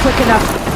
quick enough.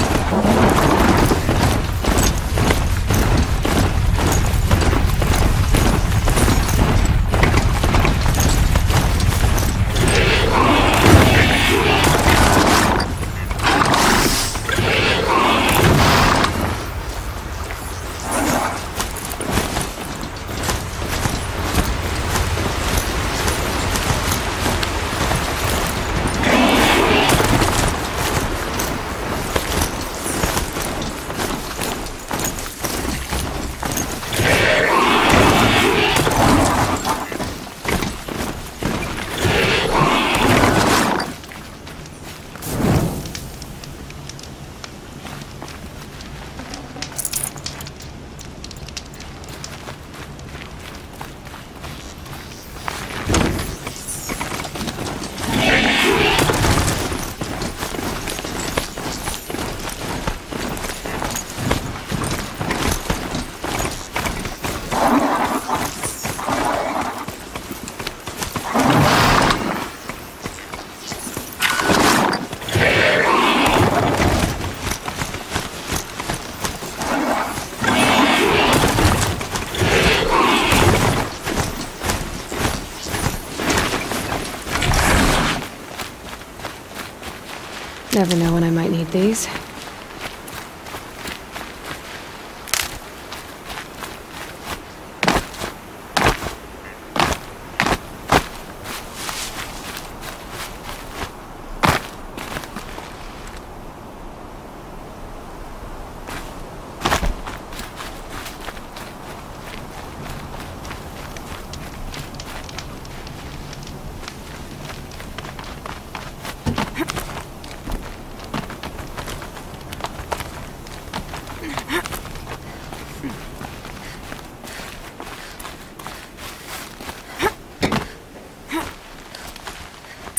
Never know when I might need these.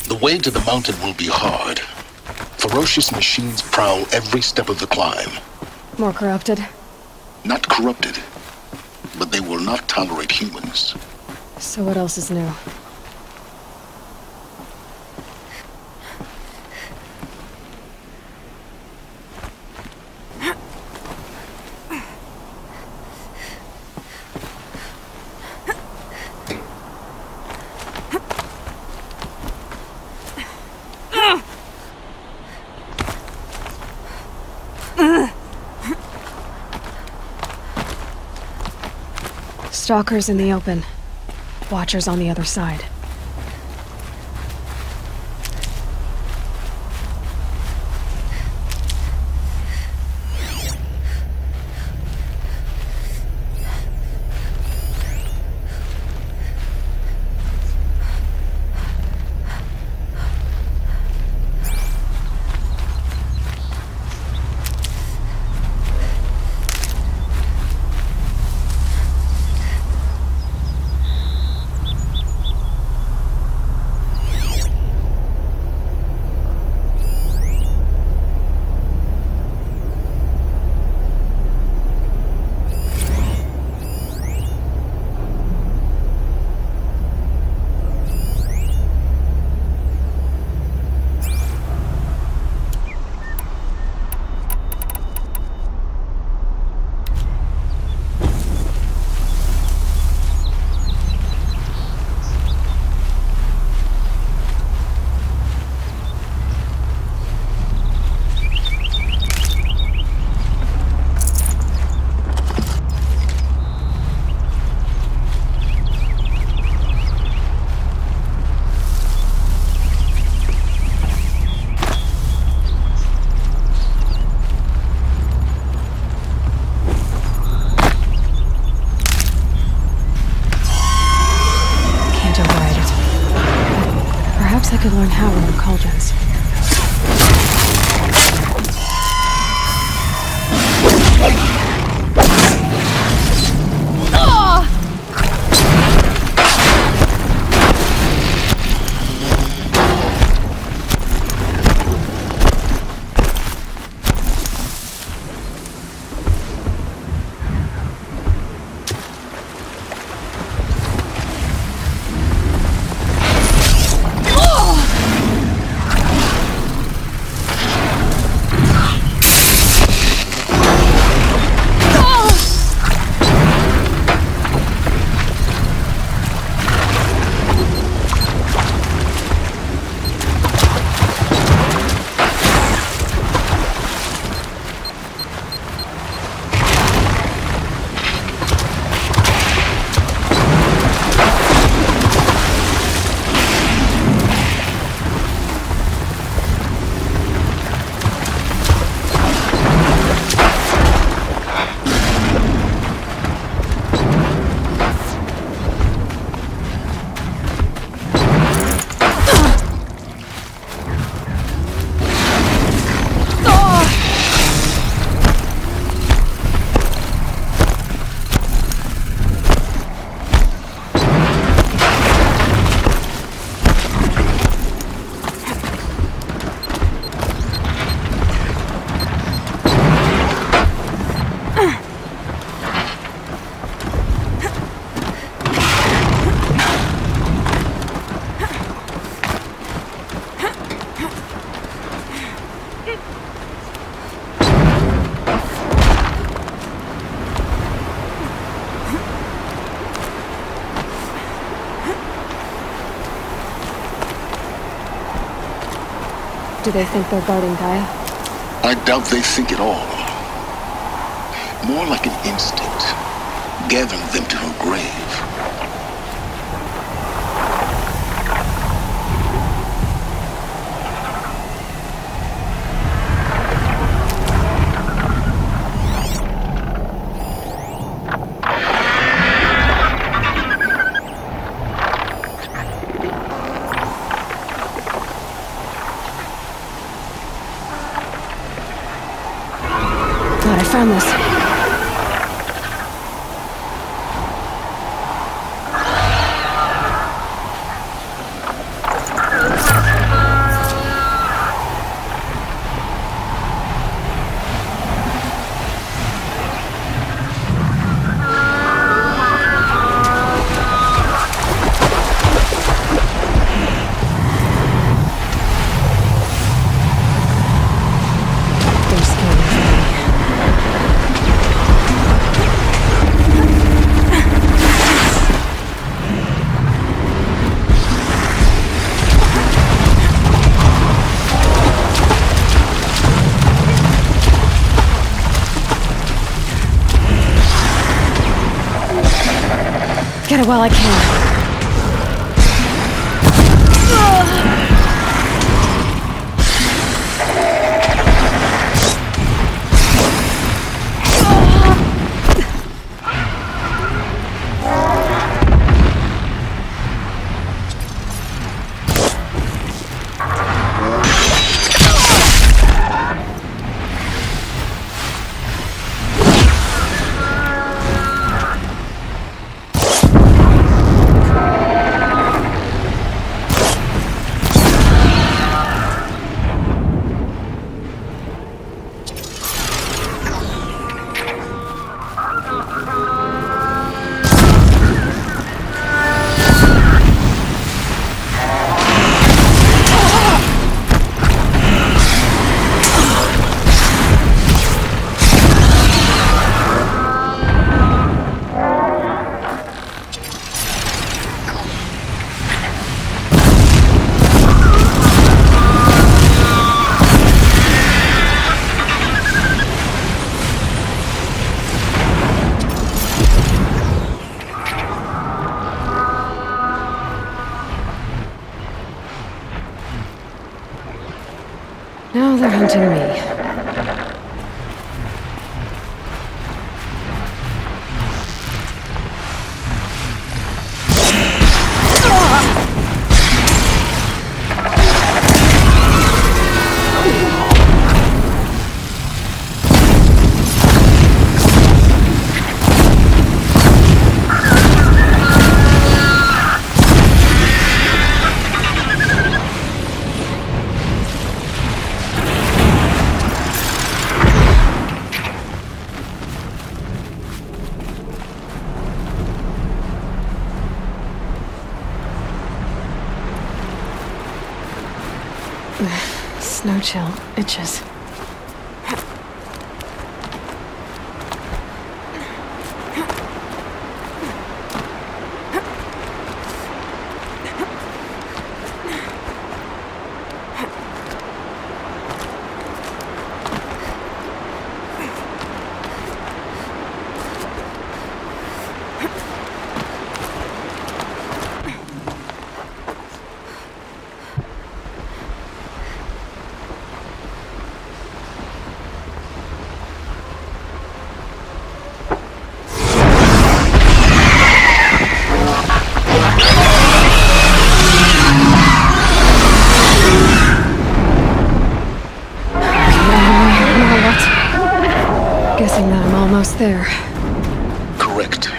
The way to the mountain will be hard. Ferocious machines prowl every step of the climb. More corrupted? Not corrupted, but they will not tolerate humans. So what else is new? Stalkers in the open. Watchers on the other side. I could learn how in the cauldrons. Do they think they're guarding Gaia? I doubt they think at all. More like an instinct, gathering them to her grave. I found this. They're scanning for me. Get it while I can. Now they're hunting me. Snow chill itches. Guessing that I'm almost there. Correct.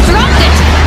Dropped it!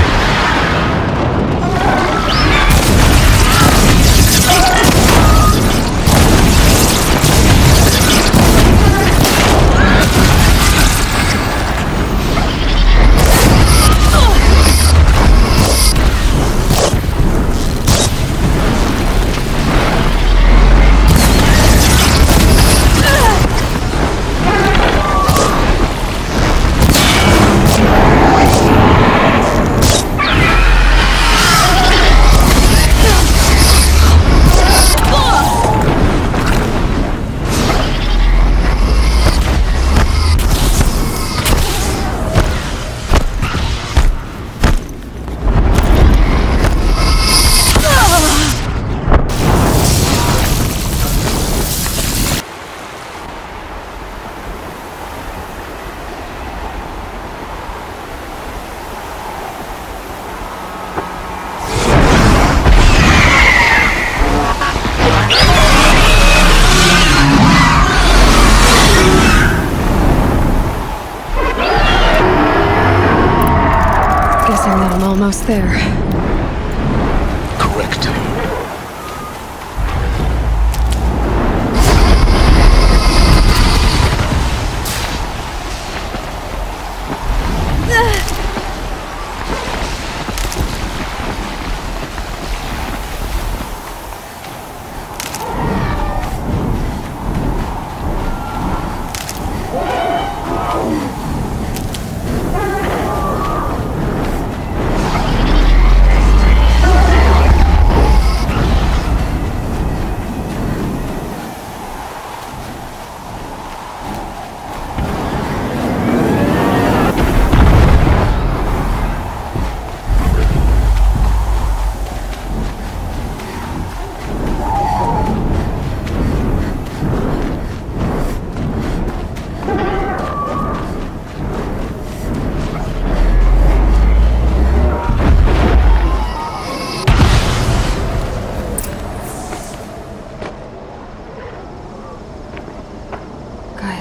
Almost there. Correct.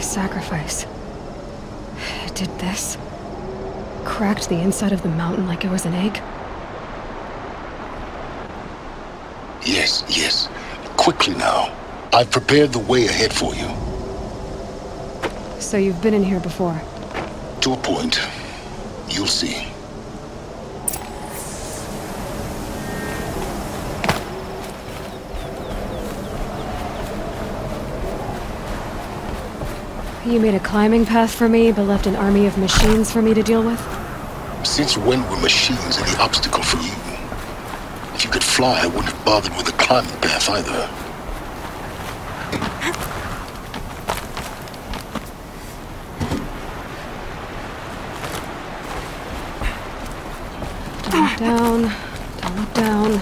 Sacrifice. It did this. Cracked the inside of the mountain like it was an egg. Yes, yes. Quickly now. I've prepared the way ahead for you. So you've been in here before? To a point. You'll see. You made a climbing path for me, but left an army of machines for me to deal with? Since when were machines any obstacle for you? If you could fly, I wouldn't have bothered with a climbing path either. Don't look down. Don't look down.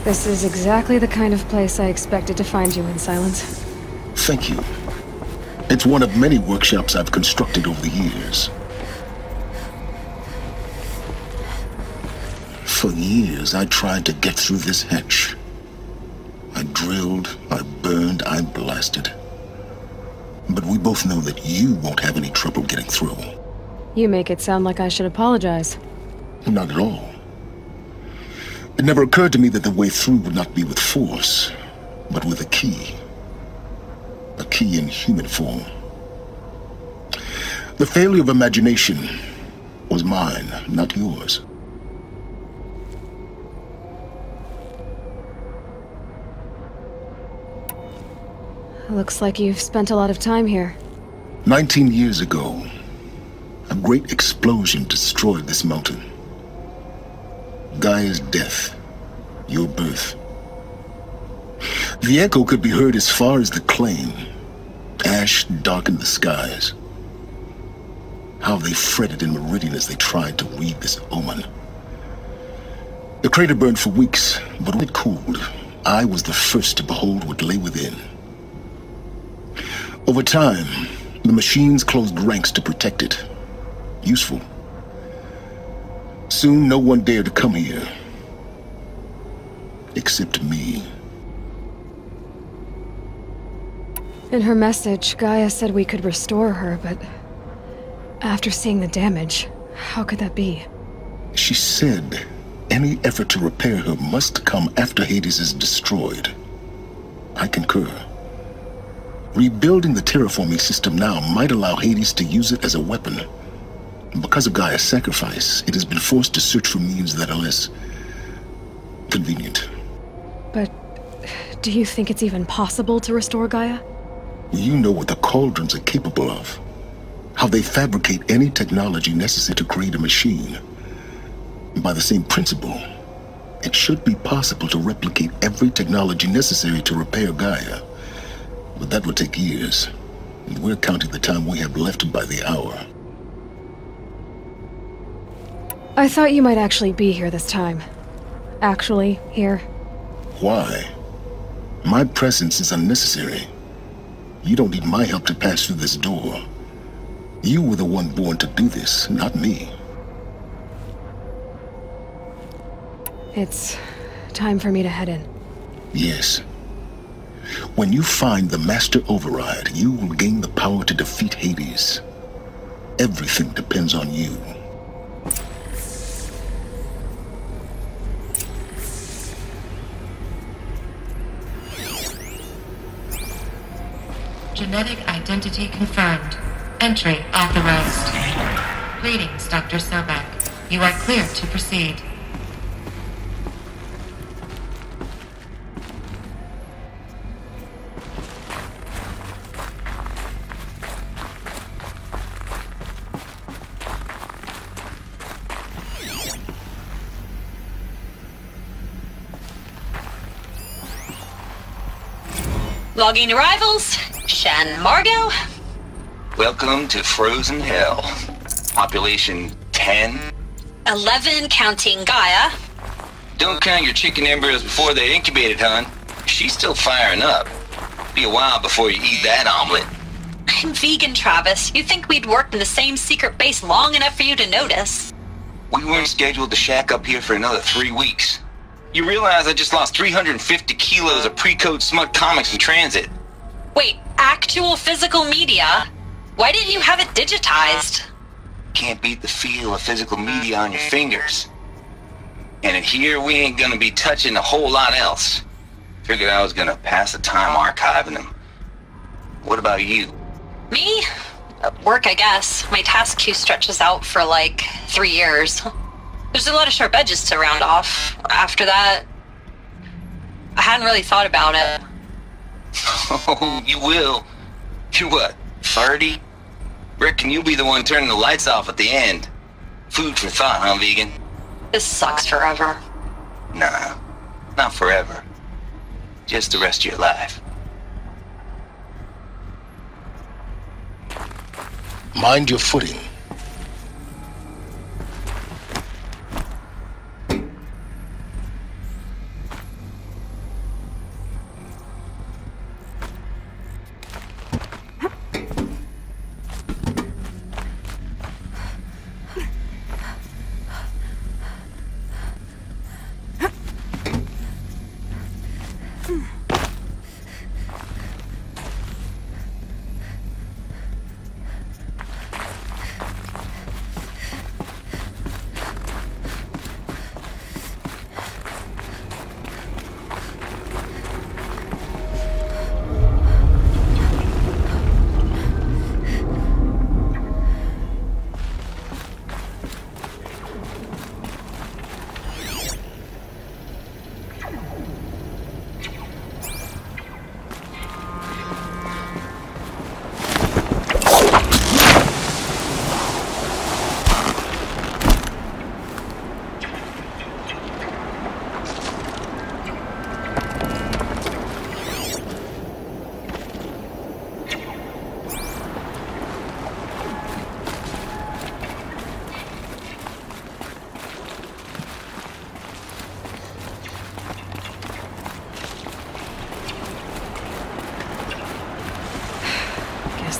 This is exactly the kind of place I expected to find you in, Silence. Thank you. It's one of many workshops I've constructed over the years. For years, I tried to get through this hatch. I drilled, I burned, I blasted. But we both know that you won't have any trouble getting through. You make it sound like I should apologize. Not at all. It never occurred to me that the way through would not be with force, but with a key. A key in human form. The failure of imagination was mine, not yours. Looks like you've spent a lot of time here. 19 years ago, a great explosion destroyed this mountain. Gaia's death, your birth. The echo could be heard as far as the claim. Ash darkened the skies. How they fretted in meridian as they tried to read this omen. The crater burned for weeks, but when it cooled, I was the first to behold what lay within. Over time, the machines closed ranks to protect it. Useful. Soon, no one dared to come here. Except me. In her message, Gaia said we could restore her, but after seeing the damage, how could that be? She said any effort to repair her must come after Hades is destroyed. I concur. Rebuilding the terraforming system now might allow Hades to use it as a weapon. Because of Gaia's sacrifice, it has been forced to search for means that are less convenient. But do you think it's even possible to restore Gaia? You know what the cauldrons are capable of. How they fabricate any technology necessary to create a machine. By the same principle, it should be possible to replicate every technology necessary to repair Gaia. But that would take years. And we're counting the time we have left by the hour. I thought you might actually be here this time. actually here. Why? My presence is unnecessary. You don't need my help to pass through this door. You were the one born to do this, not me. It's time for me to head in. Yes. When you find the Master Override, you will gain the power to defeat Hades. Everything depends on you. Genetic identity confirmed. Entry authorized. Greetings, Dr. Sobek. You are cleared to proceed. Logging arrivals. Shan Margot. Welcome to Frozen Hell. Population 10. 11 counting Gaia. Don't count your chicken embryos before they're incubated, hon. She's still firing up. Be a while before you eat that omelet. I'm vegan, Travis. You think we'd worked in the same secret base long enough for you to notice? We weren't scheduled to shack up here for another 3 weeks. You realize I just lost 350 kilos of pre-code smut comics in transit. Wait, actual physical media? Why didn't you have it digitized? Can't beat the feel of physical media on your fingers. And in here, we ain't gonna be touching a whole lot else. Figured I was gonna pass the time archiving them. What about you? Me? Work, I guess. My task queue stretches out for like 3 years. There's a lot of sharp edges to round off. After that, I hadn't really thought about it. Oh, you will. You're what, 30? Reckon you'll be the one turning the lights off at the end. Food for thought, huh, vegan? This sucks forever. Nah, not forever. Just the rest of your life. Mind your footing.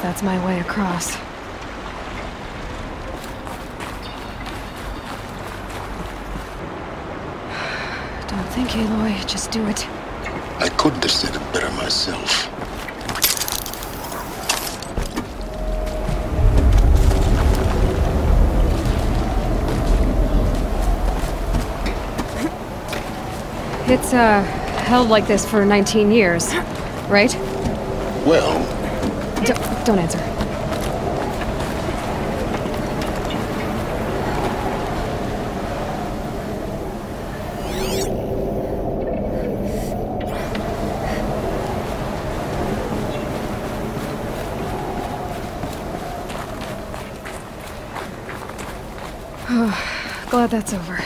That's my way across. Don't think, Aloy. Just do it. I couldn't have said it better myself. It's, held like this for 19 years, right? Well... Don't answer. Glad that's over.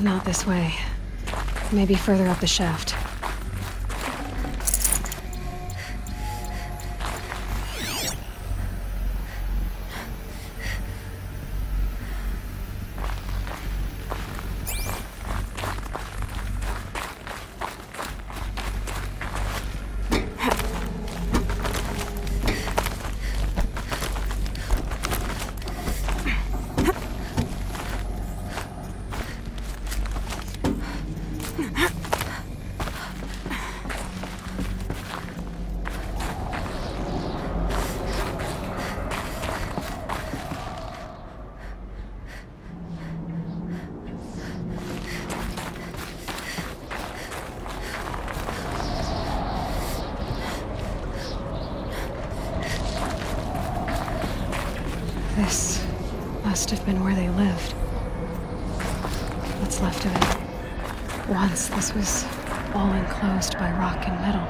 Not this way. Maybe further up the shaft. This must have been where they lived. What's left of it. Once this was all enclosed by rock and metal.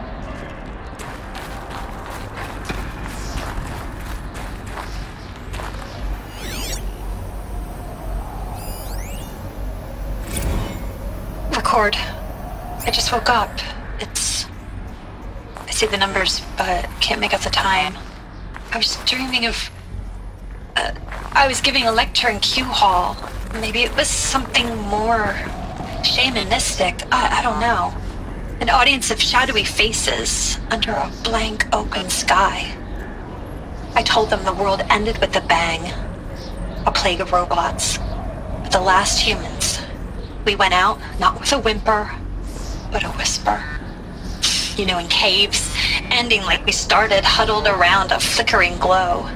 Record. I just woke up. I see the numbers, but can't make out the time. I was dreaming of... I was giving a lecture in Q Hall. Maybe it was something more shamanistic. I don't know. An audience of shadowy faces under a blank open sky. I told them the world ended with a bang. A plague of robots. The last humans. We went out, not with a whimper, but a whisper. You know, in caves, ending like we started, huddled around a flickering glow.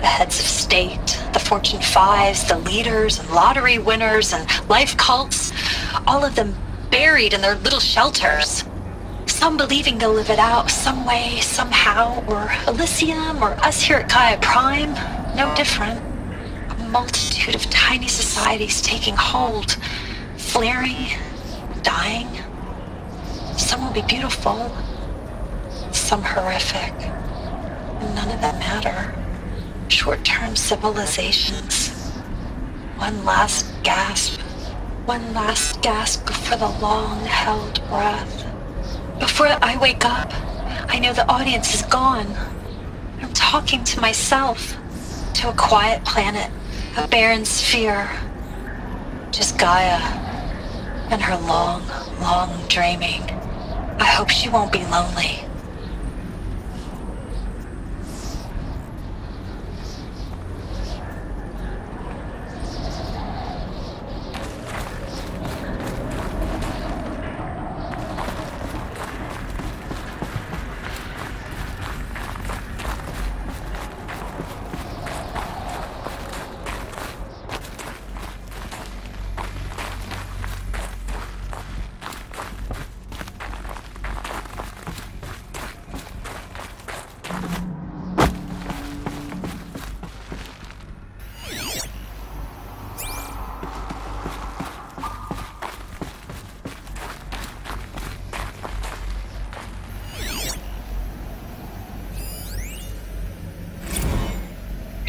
The heads of state, the Fortune 5s, the leaders and lottery winners and life cults, all of them buried in their little shelters. Some believing they'll live it out some way, somehow, or Elysium, or us here at Gaia Prime, no different. A multitude of tiny societies taking hold, flaring, dying. Some will be beautiful, some horrific, and none of them matter. Short-term civilizations. One last gasp before the long-held breath. Before I wake up, I know the audience is gone. I'm talking to myself, to a quiet planet, a barren sphere. Just Gaia and her long, long dreaming. I hope she won't be lonely.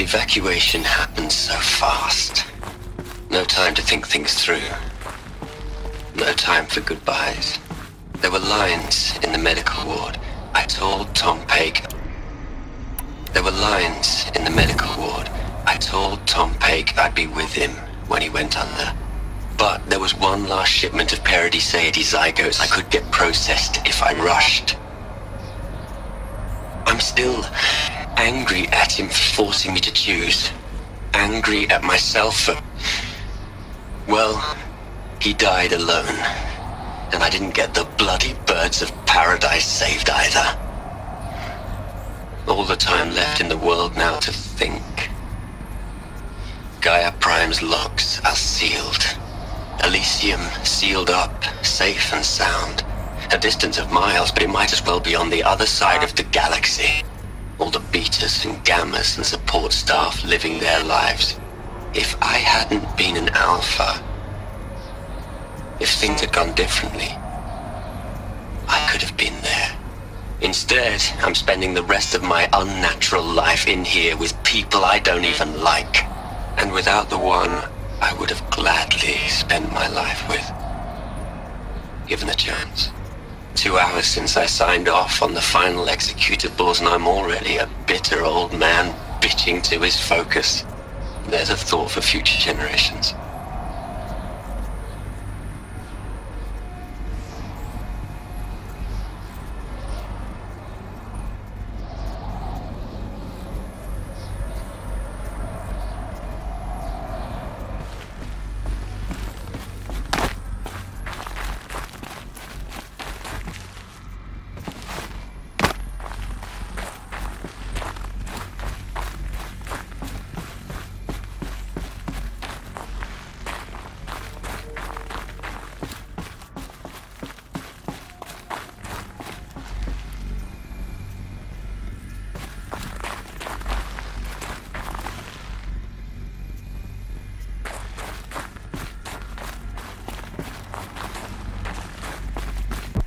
Evacuation happened so fast. No time to think things through. No time for goodbyes. There were lines in the medical ward. I told Tom Peg. There were lines in the medical ward. I told Tom Peg I'd be with him when he went under. But there was one last shipment of Paradiseidae zygotes I could get processed if I rushed. I'm still angry at him for forcing me to choose. Angry at myself for... Well, he died alone. And I didn't get the bloody birds of paradise saved either. All the time left in the world now to think. Gaia Prime's locks are sealed. Elysium sealed up, safe and sound. A distance of miles, but it might as well be on the other side of the galaxy. All the betas and gammas and support staff living their lives. If I hadn't been an alpha, if things had gone differently, I could have been there. Instead, I'm spending the rest of my unnatural life in here with people I don't even like. And without the one I would have gladly spent my life with, given the chance. 2 hours since I signed off on the final executables, and I'm already a bitter old man bitching to his focus. There's a thought for future generations.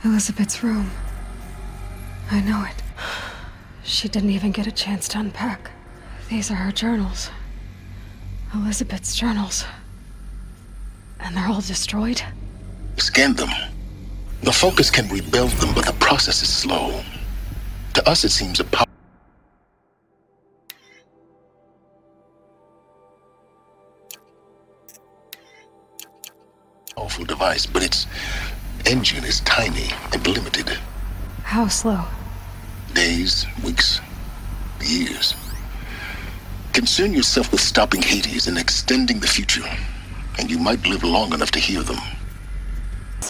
Elizabeth's room. I know it. She didn't even get a chance to unpack. These are her journals. Elizabeth's journals. And they're all destroyed? Scan them. The Focus can rebuild them, but the process is slow. To us, it seems a powerful device, but its engine is tiny and limited. How slow? Days, weeks, years. Concern yourself with stopping Hades and extending the future, and you might live long enough to hear them.